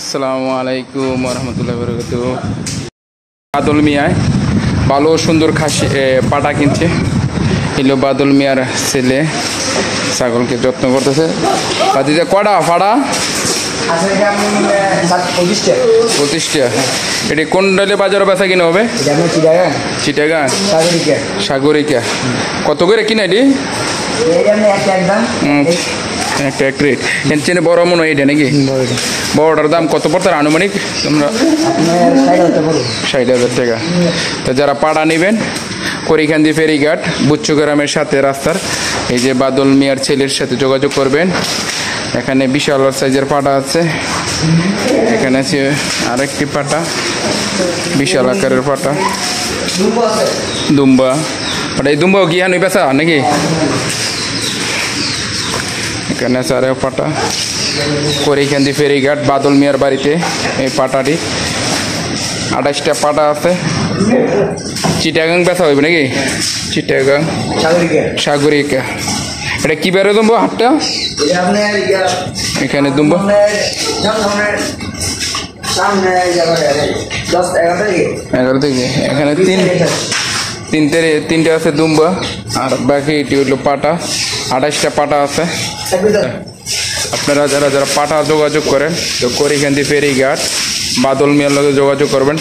আসসালামু আলাইকুম রহমতুল্লাহ বরকাত। বাদল মিয়ায় ভালো সুন্দর খাসি পাটা কিনছে। এলো বাদল মিয়ার ছেলে ছাগলকে যত্ন করতেছে। বাদিতে কটা ফাড়া? 25টা। এটি কোন ডালে বাজারে বেচা কিনা হবে? চিটাগাং সাগরিকা। কত করে কিনা এটি? একটা এক রেট চেনে বড় মনে হয় এটা নাকি? বড়টার দাম কত পড়তার আনুমানিক? তোমরা 60,000 টাকা। তো যারা পাড়া নেবেন করিখান্দি ফেরিঘাট বুচ্চু গ্রামের সাথে রাস্তার এই যে বাদল মিয়ার ছেলের সাথে যোগাযোগ করবেন। এখানে বিশাল সাইজের পাটা আছে। এখানে আছে আরেকটি পাটা, বিশাল আকারের পাটা দুম্বা পাটা। এই দুম্বাও কি হানি বেচা নাকি? এখানে আছে আরেক পাটা করিখান্দি ফেরিঘাট বাদল মিয়ার বাড়িতে। এই পাটাটি 28টা পাটা আছে। চিটাগাং বেচা হইবে নাকি? চিটাগাং সাগরিকা। এটা কি বেরো দুম্ব হাটটা? এখানে দুম্ব 11 থেকে। এখানে তিনটে আছে দুম্বা আর বাকি এটি হইল পাটা। 28টা পাটা আছে। আপনারা যারা যারা পাটা যোগাযোগ করেন তো করিখান্দি ফেরিঘাট বাদল মিয়ার লগে যোগাযোগ করবেন।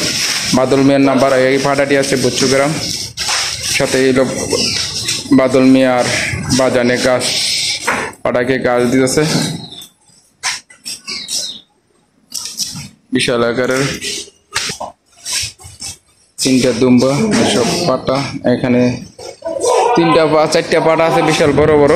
বাদল মিয়ার নাম্বার এই পাটাটি আছে বুচ্চু গ্রাম সাথে এলো বাদল মিয়ার বাজানে গাছ পাটাকে গাছ দিতেছে বিশাল আকারের। 3টা দুম্বা সব পাটা। এখানে 4টা পাটা আছে বিশাল বড় বড়।